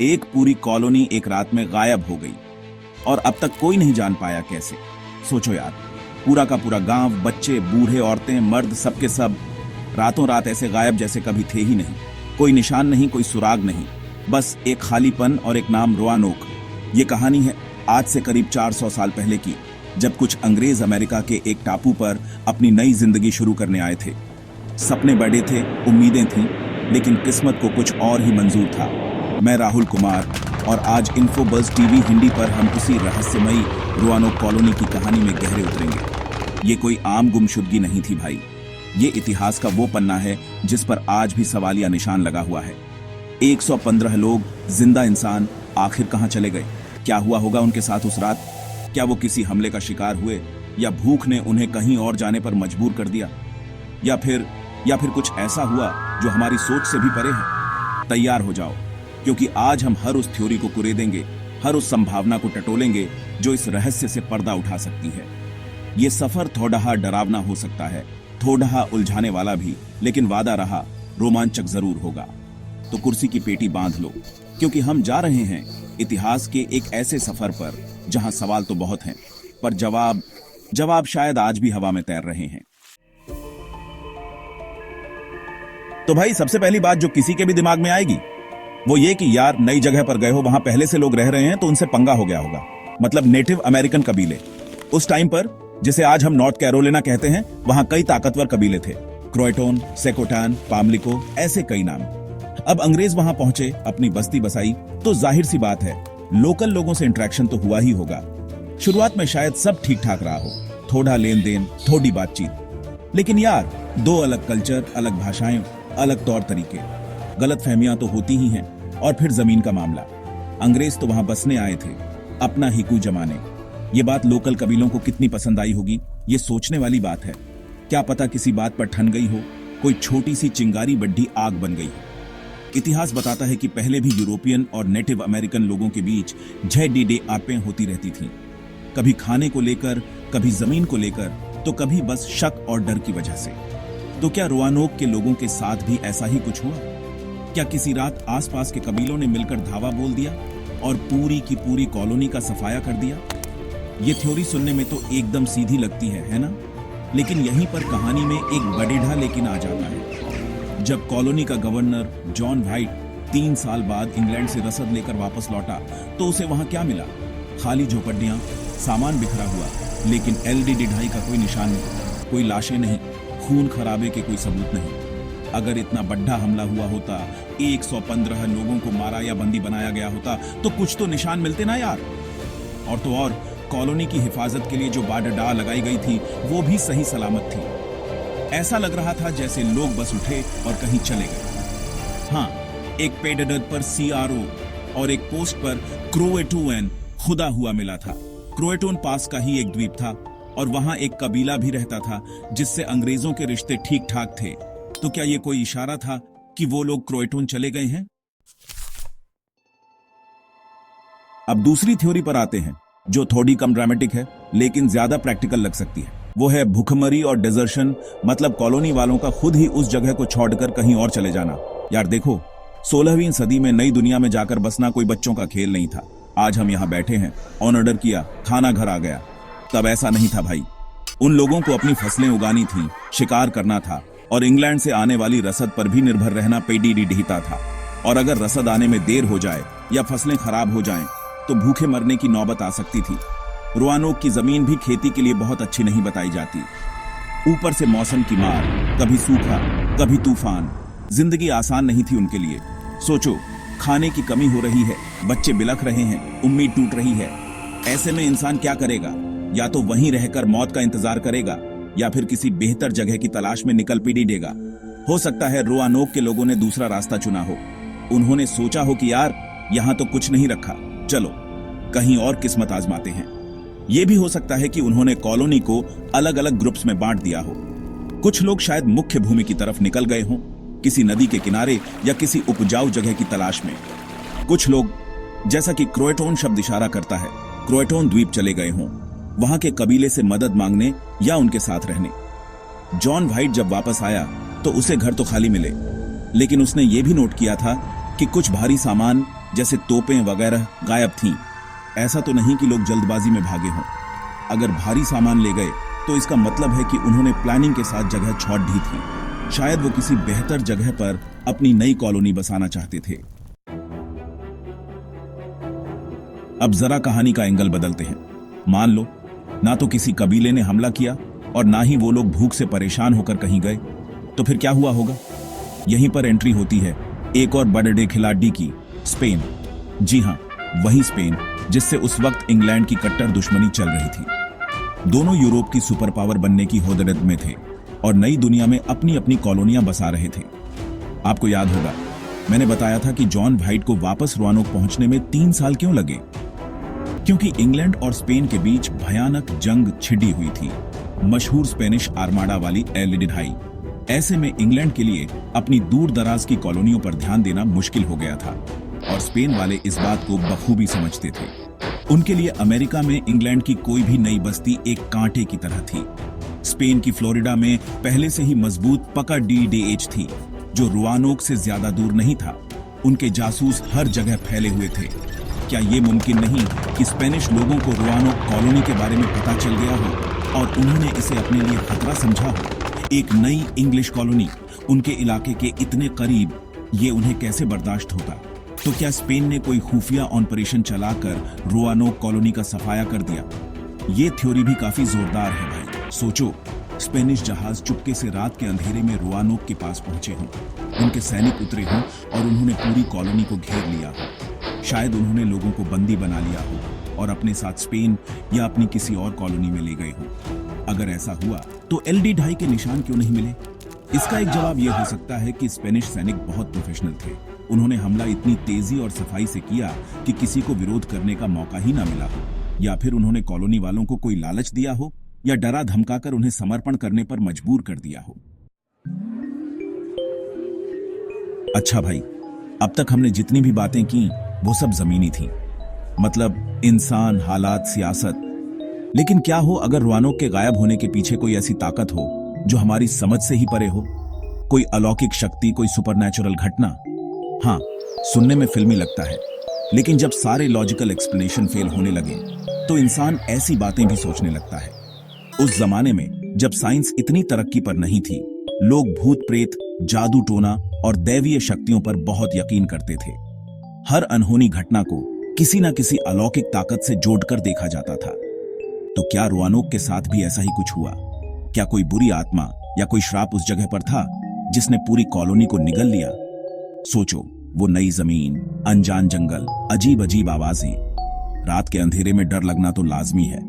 एक पूरी कॉलोनी एक रात में गायब हो गई और अब तक कोई नहीं जान पाया कैसे। सोचो यार, पूरा का पूरा गांव, बच्चे, बूढ़े, औरतें, मर्द, सबके सब रातों रात ऐसे गायब जैसे कभी थे ही नहीं। कोई निशान नहीं, कोई सुराग नहीं, बस एक खालीपन और एक नाम, रोआनोक। ये कहानी है आज से करीब 400 साल पहले की, जब कुछ अंग्रेज अमेरिका के एक टापू पर अपनी नई जिंदगी शुरू करने आए थे। सपने बड़े थे, उम्मीदें थीं, लेकिन किस्मत को कुछ और ही मंजूर था। मैं राहुल कुमार और आज इन्फोबज़ टीवी हिंदी पर हम उसी रहस्यमयी रोआनोक कॉलोनी की कहानी में गहरे उतरेंगे। ये कोई आम गुमशुदगी नहीं थी भाई, ये इतिहास का वो पन्ना है जिस पर आज भी सवालिया निशान लगा हुआ है। 115 लोग, जिंदा इंसान, आखिर कहां चले गए? क्या हुआ होगा उनके साथ उस रात? क्या वो किसी हमले का शिकार हुए, या भूख ने उन्हें कहीं और जाने पर मजबूर कर दिया, या फिर कुछ ऐसा हुआ जो हमारी सोच से भी परे है? तैयार हो जाओ, क्योंकि आज हम हर उस थ्योरी को कुरेदेंगे, हर उस संभावना को टटोलेंगे जो इस रहस्य से पर्दा उठा सकती है। ये सफर थोड़ा डरावना हो सकता है, थोड़ा उलझाने वाला भी, लेकिन वादा रहा रोमांचक जरूर होगा। तो कुर्सी की पेटी बांध लो, क्योंकि हम जा रहे हैं इतिहास के एक ऐसे सफर पर जहां सवाल तो बहुत हैं, पर जवाब शायद आज भी हवा में तैर रहे हैं। तो भाई, सबसे पहली बात जो किसी के भी दिमाग में आएगी वो ये कि यार, नई जगह पर गए हो, वहां पहले से लोग रह रहे हैं, तो उनसे पंगा हो गया होगा। मतलब नेटिव अमेरिकन कबीले। उस टाइम पर, जिसे आज हम नॉर्थ कैरोलिना कहते हैं, वहां कई ताकतवर कबीले थे। क्रोएटोन, सेकोटान, पामलिको, ऐसे कई नाम। अब अंग्रेज वहां पहुंचे, अपनी बस्ती बसाई, तो जाहिर सी बात है लोकल लोगों से इंटरेक्शन तो हुआ ही होगा। शुरुआत में शायद सब ठीक ठाक रहा हो, थोड़ा लेन देन, थोड़ी बातचीत। लेकिन यार, दो अलग कल्चर, अलग भाषाएं, अलग तौर तरीके, गलतफहमियां तो होती ही हैं। और फिर जमीन का मामला। अंग्रेज तो वहां बसने आए थे, अपना हिकू जमाने। ये बात लोकल कबीलों को कितनी पसंद आई होगी, ये सोचने वाली बात है। क्या पता किसी बात पर ठन गई हो, कोई छोटी सी चिंगारी बड्ढी आग बन गई हो। इतिहास बताता है कि पहले भी यूरोपियन और नेटिव अमेरिकन लोगों के बीच झड़ीडे आपे होती रहती थीं। कभी खाने को लेकर, कभी जमीन को लेकर, तो कभी बस शक और डर की वजह से। तो क्या रोआनोक के लोगों के साथ भी ऐसा ही कुछ हुआ? क्या किसी रात आसपास के कबीलों ने मिलकर धावा बोल दिया और पूरी की पूरी कॉलोनी का सफाया कर दिया? ये थ्योरी सुनने में तो एकदम सीधी लगती है ना? लेकिन यहीं पर कहानी में एक बड़ेढ़ा लेकिन आ जाता है। जब कॉलोनी का गवर्नर जॉन वाइट 3 साल बाद इंग्लैंड से रसद लेकर वापस लौटा, तो उसे वहां क्या मिला? खाली झोपड़ियां, सामान बिखरा हुआ, लेकिन एलईडी ढाई का कोई निशान नहीं, कोई लाशें नहीं, खून खराबे के कोई सबूत नहीं। अगर इतना बड़ा हमला हुआ होता, 115 लोगों को मारा या बंदी बनाया गया होता, तो कुछ तो निशान मिलते ना यार। और तो और, कॉलोनी की हिफाजत के लिए जो बाड़डा लगाई गई थी, वो भी सही सलामत थी। ऐसा लग रहा था जैसे लोग बस उठे और कहीं चले गए। हाँ, एक पेडडर पर CRO और एक पोस्ट पर क्रोएटोन खुदा हुआ मिला था। क्रोएटोन पास का ही एक द्वीप था और वहां एक कबीला भी रहता था जिससे अंग्रेजों के रिश्ते ठीक ठाक थे। तो क्या ये कोई इशारा था कि वो लोग क्रोएटोन चले गए हैं? अब दूसरी थ्योरी पर आते हैं, जो थोड़ी कम ड्रामेटिक है लेकिन ज्यादा प्रैक्टिकल लग सकती है। वो है भूखमरी और डेजर्शन, मतलब कॉलोनी वालों का खुद ही उस जगह को छोड़कर कहीं और चले जाना। यार देखो, 16वीं सदी में नई दुनिया में जाकर बसना कोई बच्चों का खेल नहीं था। आज हम यहाँ बैठे हैं, ऑन ऑर्डर किया, खाना घर आ गया। तब ऐसा नहीं था भाई। उन लोगों को अपनी फसलें उगानी थी, शिकार करना था, और इंग्लैंड से आने वाली रसद पर भी निर्भर रहना पेडीडीढीता था। और अगर रसद आने में देर हो जाए या फसलें खराब हो जाएं, तो भूखे मरने की नौबत आ सकती थी। रोआनोक की जमीन भी खेती के लिए बहुत अच्छी नहीं बताई जाती। ऊपर से मौसम की मार, कभी सूखा, कभी तूफान। जिंदगी आसान नहीं थी उनके लिए। सोचो, खाने की कमी हो रही है, बच्चे बिलख रहे हैं, उम्मीद टूट रही है। ऐसे में इंसान क्या करेगा? या तो वहीं रहकर मौत का इंतजार करेगा, या फिर किसी बेहतर जगह की तलाश में निकल पीड़ेगा। हो सकता है रोआनोक के लोगों ने दूसरा रास्ता चुना हो। उन्होंने सोचा हो कि यार, यहां तो कुछ नहीं रखा, चलो कहीं और किस्मत आजमाते हैं। यह भी हो सकता है कि उन्होंने कॉलोनी को अलग अलग ग्रुप्स में बांट दिया हो। कुछ लोग शायद मुख्य भूमि की तरफ निकल गए हों, किसी नदी के किनारे या किसी उपजाऊ जगह की तलाश में। कुछ लोग, जैसा कि क्रोएटोन शब्द इशारा करता है, क्रोएटोन द्वीप चले गए हों, वहां के कबीले से मदद मांगने या उनके साथ रहने। जॉन वाइट जब वापस आया तो उसे घर तो खाली मिले, लेकिन उसने यह भी नोट किया था कि कुछ भारी सामान जैसे तोपें वगैरह गायब थीं। ऐसा तो नहीं कि लोग जल्दबाजी में भागे हों। अगर भारी सामान ले गए तो इसका मतलब है कि उन्होंने प्लानिंग के साथ जगह छोड़ दी थी। शायद वो किसी बेहतर जगह पर अपनी नई कॉलोनी बसाना चाहते थे। अब जरा कहानी का एंगल बदलते हैं। मान लो ना तो किसी कबीले ने हमला किया और ना ही वो लोग भूख से परेशान होकर कहीं गए, तो फिर क्या हुआ होगा? यहीं पर एंट्री होती है एक और बड़े खिलाड़ी की, स्पेन। जी हां, वही स्पेन जिससे उस वक्त इंग्लैंड की कट्टर दुश्मनी चल रही थी। दोनों यूरोप की सुपर पावर बनने की होदड़त में थे और नई दुनिया में अपनी अपनी कॉलोनियां बसा रहे थे। आपको याद होगा मैंने बताया था कि जॉन वाइट को वापस रोआनोक पहुंचने में 3 साल क्यों लगे? क्योंकि इंग्लैंड और स्पेन के बीच भयानक जंग छिड़ी हुई थी, मशहूर स्पेनिश आर्माडा वाली एल ढाई। ऐसे में इंग्लैंड के लिए अपनी दूर दराज की कॉलोनियों पर ध्यान देना मुश्किल हो गया था और स्पेन वाले इस बात को बखूबी समझते थे। उनके लिए अमेरिका में इंग्लैंड की कोई भी नई बस्ती एक कांटे की तरह थी। स्पेन की फ्लोरिडा में पहले से ही मजबूत पकड़ DDH थी, जो रोआनोक से ज्यादा दूर नहीं था। उनके जासूस हर जगह फैले हुए थे। क्या ये मुमकिन नहीं कि स्पेनिश लोगों को रोआनोक कॉलोनी के बारे में पता चल गया हो और उन्होंने इसे अपने लिए खतरा समझा हो? एक नई इंग्लिश कॉलोनी उनके इलाके के इतने करीब, ये उन्हें कैसे बर्दाश्त होता? तो क्या स्पेन ने कोई खुफिया ऑपरेशन चलाकर रोआनोक कॉलोनी का सफाया कर दिया? ये थ्योरी भी काफी जोरदार है भाई। सोचो, स्पेनिश जहाज चुपके से रात के अंधेरे में रोआनोक के पास पहुंचे हों, उनके सैनिक उतरे हों और उन्होंने पूरी कॉलोनी को घेर लिया हो। शायद उन्होंने लोगों को बंदी बना लिया हो और अपने साथ स्पेन या अपनी किसी और कॉलोनी में ले गए हों। अगर ऐसा हुआ तो LD ढाई के निशान क्यों नहीं मिले? इसका एक जवाब यह हो सकता है कि स्पेनिश सैनिक बहुत प्रोफेशनल थे। उन्होंने हमला इतनी तेजी और सफाई से किया कि किसी को विरोध करने का मौका ही ना मिला हो, या फिर उन्होंने कॉलोनी वालों को कोई लालच दिया हो या डरा धमकाकर उन्हें समर्पण करने पर मजबूर कर दिया हो। अच्छा भाई, अब तक हमने जितनी भी बातें की वो सब जमीनी थी, मतलब इंसान, हालात, सियासत। लेकिन क्या हो अगर रोआनोक के गायब होने के पीछे कोई ऐसी ताकत हो जो हमारी समझ से ही परे हो? कोई अलौकिक शक्ति, कोई सुपरनैचुरल घटना? हाँ, सुनने में फिल्मी लगता है, लेकिन जब सारे लॉजिकल एक्सप्लेनेशन फेल होने लगे तो इंसान ऐसी बातें भी सोचने लगता है। उस जमाने में जब साइंस इतनी तरक्की पर नहीं थी, लोग भूत प्रेत, जादू टोना और दैवीय शक्तियों पर बहुत यकीन करते थे। हर अनहोनी घटना को किसी न किसी अलौकिक ताकत से जोड़कर देखा जाता था। तो क्या रोआनोक के साथ भी ऐसा ही कुछ हुआ? क्या कोई बुरी आत्मा या कोई श्राप उस जगह पर था जिसने पूरी कॉलोनी को निगल लिया? सोचो, वो नई जमीन, अनजान जंगल, अजीब अजीब आवाजें। रात के अंधेरे में डर लगना तो लाजमी है।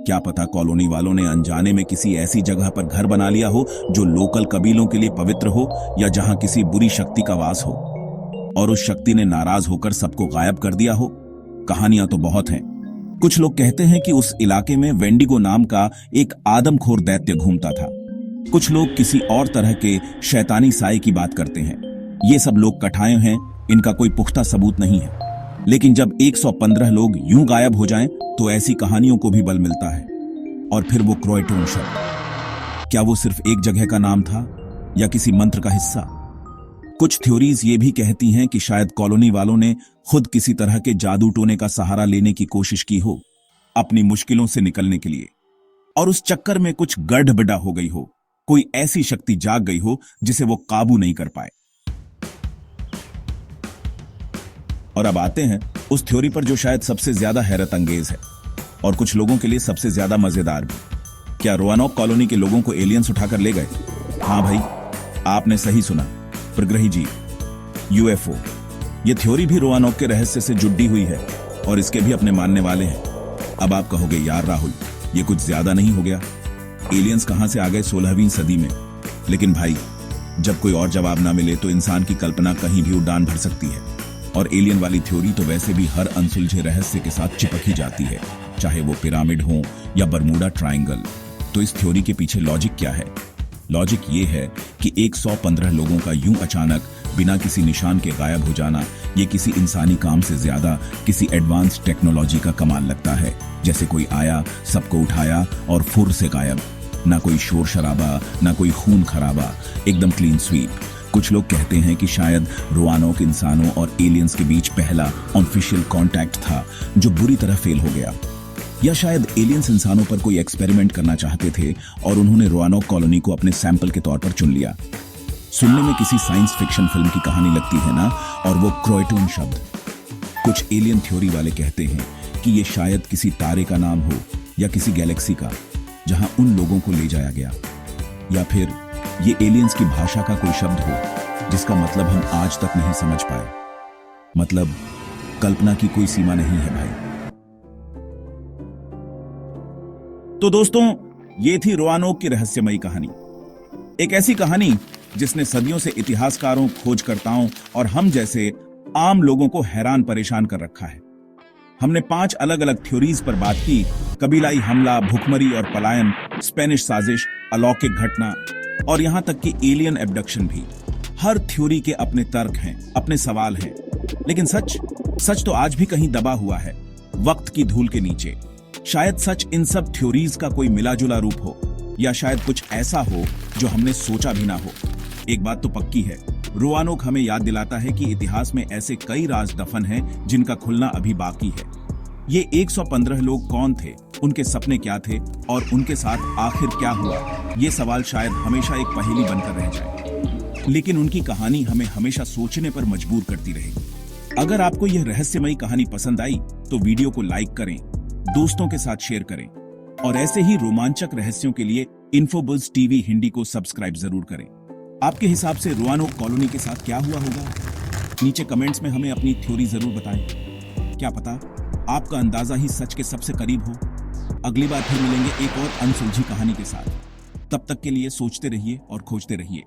क्या पता कॉलोनी वालों ने अनजाने में किसी ऐसी जगह पर घर बना लिया हो जो लोकल कबीलों के लिए पवित्र हो, या जहां किसी बुरी शक्ति का वास हो और उस शक्ति ने नाराज होकर सबको गायब कर दिया हो। कहानियां तो बहुत हैं। कुछ लोग कहते हैं कि उस इलाके में वेंडिगो नाम का एक आदमखोर दैत्य घूमता था। कुछ लोग किसी और तरह के शैतानी साए की बात करते हैं। ये सब लोग कथाएं हैं, इनका कोई पुख्ता सबूत नहीं है। लेकिन जब 115 लोग यूं गायब हो जाएं, तो ऐसी कहानियों को भी बल मिलता है। और फिर वो क्रोएटोन शब्द, क्या वो सिर्फ एक जगह का नाम था या किसी मंत्र का हिस्सा? कुछ थ्योरीज ये भी कहती हैं कि शायद कॉलोनी वालों ने खुद किसी तरह के जादू टोने का सहारा लेने की कोशिश की हो अपनी मुश्किलों से निकलने के लिए, और उस चक्कर में कुछ गड़बड़ा हो गई हो, कोई ऐसी शक्ति जाग गई हो जिसे वो काबू नहीं कर पाए। और अब आते हैं उस थ्योरी पर जो शायद सबसे ज्यादा हैरत अंगेज है और कुछ लोगों के लिए सबसे ज्यादा मजेदार भी। क्या रोआनोक कॉलोनी के लोगों को एलियंस उठाकर ले गए? हाँ भाई, आपने सही सुना, प्रग्रही जीव, UFO। ये थ्योरी भी रोआनोक के रहस्य से जुड़ी हुई है और इसके भी अपने मानने वाले हैं। अब आप कहोगे, यार राहुल, ये कुछ ज्यादा नहीं हो गया? एलियंस कहां से आ गए 16वीं सदी में? लेकिन भाई, जब कोई और जवाब ना मिले तो इंसान की कल्पना कहीं भी उड़ान भर सकती है। और एलियन वाली थ्योरी तो वैसे भी हर अनसुलझे रहस्य के साथ चिपक ही जाती है, चाहे वो पिरामिड हो या बरमूडा ट्रायंगल। तो इस थ्योरी के पीछे लॉजिक क्या है? लॉजिक ये है कि 115 लोगों का यूं अचानक बिना किसी निशान के गायब हो जाना, ये किसी इंसानी काम से ज्यादा किसी एडवांस टेक्नोलॉजी का कमाल लगता है। जैसे कोई आया, सबको उठाया और फुर से गायब। ना कोई शोर शराबा, ना कोई खून खराबा, एकदम क्लीन स्वीप। कुछ लोग कहते हैं कि शायद रोआनोक इंसानों और एलियंस के बीच पहला ऑफिशियल कांटेक्ट था जो बुरी तरह फेल हो गया, या शायद एलियंस इंसानों पर कोई एक्सपेरिमेंट करना चाहते थे और उन्होंने रोआनोक कॉलोनी को अपने सैंपल के तौर पर चुन लिया। सुनने में किसी साइंस फिक्शन फिल्म की कहानी लगती है ना, और वो क्रोएटोन शब्द। कुछ एलियन थ्योरी वाले कहते हैं कि ये शायद किसी तारे का नाम हो या किसी गैलेक्सी का जहां उन लोगों को ले जाया गया, या फिर ये एलियंस की भाषा का कोई शब्द हो जिसका मतलब हम आज तक नहीं समझ पाए। मतलब कल्पना की कोई सीमा नहीं है भाई। तो दोस्तों, ये थी रोआनोक की रहस्यमयी कहानी। एक ऐसी कहानी जिसने सदियों से इतिहासकारों, खोजकर्ताओं और हम जैसे आम लोगों को हैरान परेशान कर रखा है। हमने 5 अलग अलग थ्योरीज पर बात की: कबीलाई हमला, भुखमरी और पलायन, स्पेनिश साजिश, अलौकिक घटना और यहां तक कि एलियन एब्डक्शन भी। हर थ्योरी के अपने तर्क हैं, अपने सवाल हैं, लेकिन सच तो आज भी कहीं दबा हुआ है, वक्त की धूल के नीचे। शायद सच इन सब थ्योरीज का कोई मिला जुला रूप हो, या शायद कुछ ऐसा हो जो हमने सोचा भी ना हो। एक बात तो पक्की है, रोआनोक हमें याद दिलाता है कि इतिहास में ऐसे कई राज दफन हैं जिनका खुलना अभी बाकी है। ये 115 लोग कौन थे, उनके सपने क्या थे और उनके साथ आखिर क्या हुआ, ये सवाल शायद हमेशा एक पहेली बनकर रह जाए, लेकिन उनकी कहानी हमें हमेशा सोचने पर मजबूर करती रहेगी। अगर आपको यह रहस्यमयी कहानी पसंद आई तो वीडियो को लाइक करें, दोस्तों के साथ शेयर करें और ऐसे ही रोमांचक रहस्यों के लिए इन्फोबुल्स टीवी हिंदी को सब्सक्राइब जरूर करें। आपके हिसाब से रोआनोक कॉलोनी के साथ क्या हुआ होगा? नीचे कमेंट्स में हमें अपनी थ्योरी जरूर बताएं। क्या पता आपका अंदाजा ही सच के सबसे करीब हो। अगली बार फिर मिलेंगे एक और अनसुलझी कहानी के साथ। तब तक के लिए सोचते रहिए और खोजते रहिए।